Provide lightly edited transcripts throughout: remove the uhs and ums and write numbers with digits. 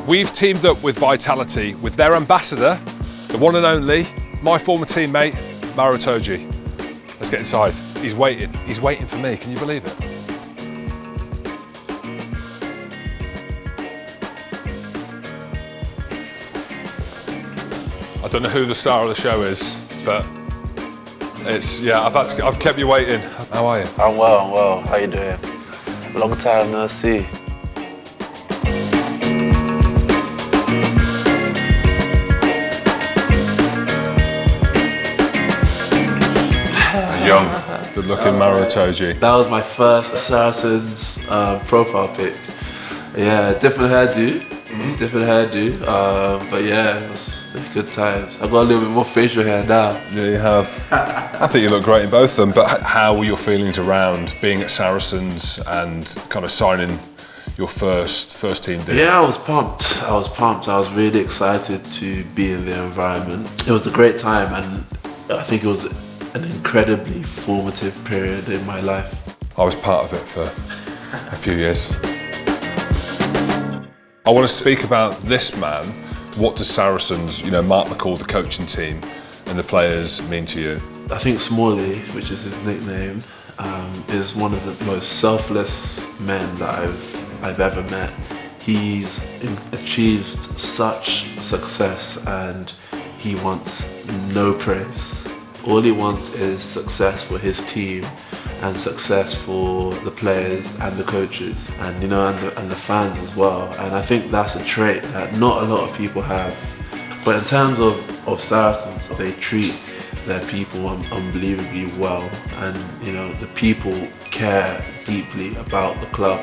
We've teamed up with Vitality with their ambassador, the one and only, my former teammate, Maro Itoje. Let's get inside. He's waiting for me, can you believe it? I don't know who the star of the show is, but I've kept you waiting. How are you? I'm well. How you doing? Long time no see. Young, good-looking Maro Itoje. That was my first Saracens profile pic. Yeah, different hairdo. But yeah, it was good times. I got a little bit more facial hair now. Yeah, you have. I think you look great in both of them, but how were your feelings around being at Saracens and kind of signing your first team deal? Yeah, I was pumped. I was really excited to be in the environment. It was a great time, and I think it was an incredibly formative period in my life. I was part of it for a few years. I want to speak about this man. What does Saracens, Mark McCall, the coaching team, and the players mean to you? I think Smalley, which is his nickname, is one of the most selfless men that I've ever met. He's achieved such success and he wants no praise. All he wants is success for his team and success for the players and the coaches and and the fans as well. And I think that's a trait that not a lot of people have. But in terms of Saracens, they treat their people unbelievably well, and the people care deeply about the club.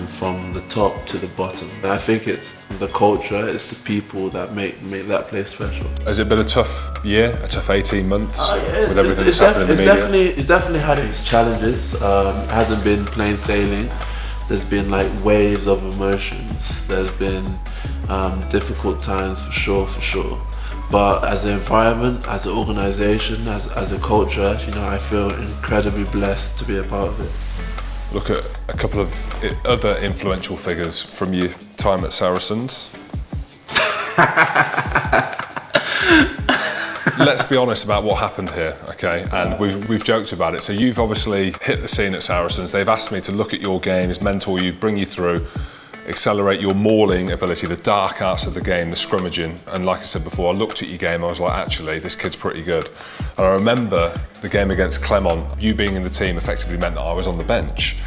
From the top to the bottom. And I think it's the culture, it's the people that make that place special. Has it been a tough year, a tough 18 months with everything that's happened in the media? It's definitely had its challenges. It hasn't been plain sailing. There's been like waves of emotions. There's been difficult times for sure. But as an environment, as an organisation, as a culture, I feel incredibly blessed to be a part of it. Look at a couple of other influential figures from your time at Saracens. Let's be honest about what happened here, okay? And we've joked about it. So you've obviously hit the scene at Saracens. They've asked me to look at your games, mentor you, bring you through, accelerate your mauling ability, the dark arts of the game, the scrummaging. And like I said before, I looked at your game, I was like, actually, this kid's pretty good. And I remember the game against Clermont, you being in the team effectively meant that I was on the bench.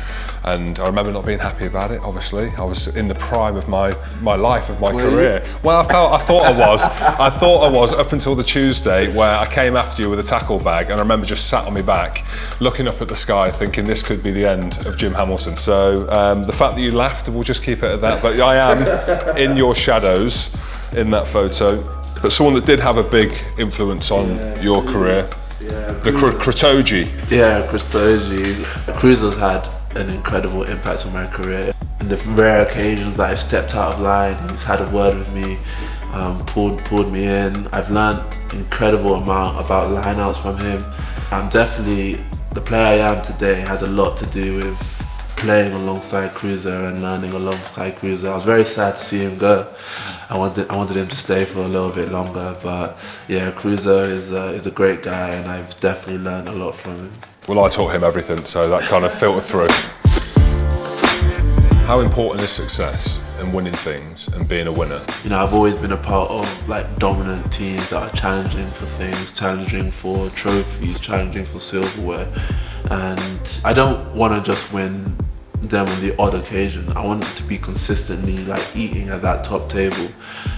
And I remember not being happy about it, obviously. I was in the prime of my life, of my career. Well, I thought I was up until the Tuesday where I came after you with a tackle bag, and I remember just sat on my back, looking up at the sky, thinking this could be the end of Jim Hamilton. So the fact that you laughed, we'll just keep it at that. But I am in your shadows in that photo. But someone that did have a big influence on your career, the Itoje. Yeah, Chris Cusiter. Cruiser's had an incredible impact on my career. In the rare occasions that I stepped out of line, he's had a word with me, pulled me in. I've learned incredible amount about lineouts from him. I'm definitely, the player I am today has a lot to do with playing alongside Cruiser and learning alongside Cruiser. I was very sad to see him go. I wanted him to stay for a little bit longer, but yeah, Cruiser is a great guy, and I've definitely learned a lot from him. Well, I taught him everything, so that kind of filtered through. How important is success and winning things and being a winner? I've always been a part of dominant teams that are challenging for things, challenging for trophies, challenging for silverware. And I don't want to just win them on the odd occasion. I want to be consistently eating at that top table.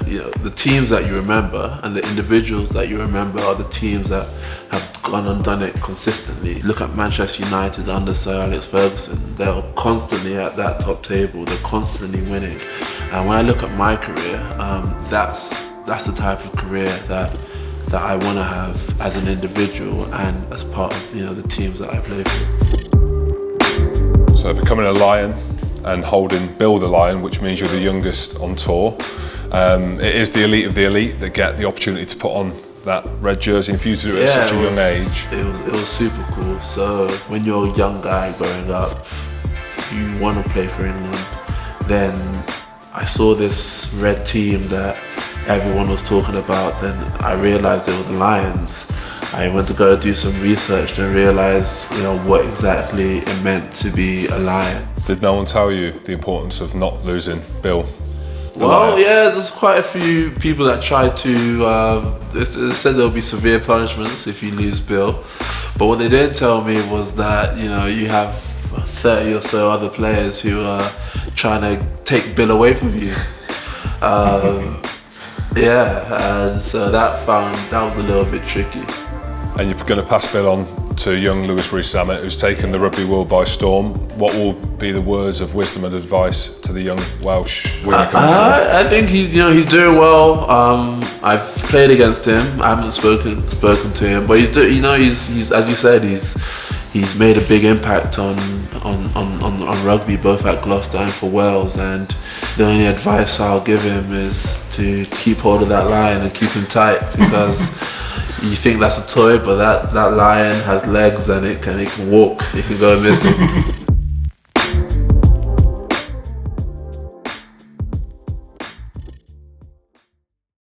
The teams that you remember and the individuals that you remember are the teams that have gone and done it consistently. Look at Manchester United under Sir Alex Ferguson. They're constantly at that top table. They're constantly winning. And when I look at my career, that's the type of career that I want to have as an individual and as part of the teams that I play for. So becoming a Lion and holding Bill the Lion, which means you're the youngest on tour. It is the elite of the elite that get the opportunity to put on that red jersey, and for you to do it at such a young age. It was super cool. So when you're a young guy growing up, you want to play for England, then I saw this red team that everyone was talking about, then I realized they were the Lions. I went to go do some research and realized, what exactly it meant to be a Lion. Did no one tell you the importance of not losing Bill? Well, yeah, there's quite a few people that tried to, they said there'll be severe punishments if you lose Bill. But what they didn't tell me was that, you have 30 or so other players who are trying to take Bill away from you. Yeah, and so that was a little bit tricky. And you're going to pass Bill on to young Lewis Rees-Zammit, who's taken the rugby world by storm. What will be the words of wisdom and advice to the young Welsh winger coming through? I think he's doing well. I've played against him. I haven't spoken to him, but he's as you said, he's made a big impact on rugby, both at Gloucester and for Wales. And the only advice I'll give him is to keep hold of that lion and keep him tight, because you think that's a toy, but that lion has legs and it can walk. You can go missing.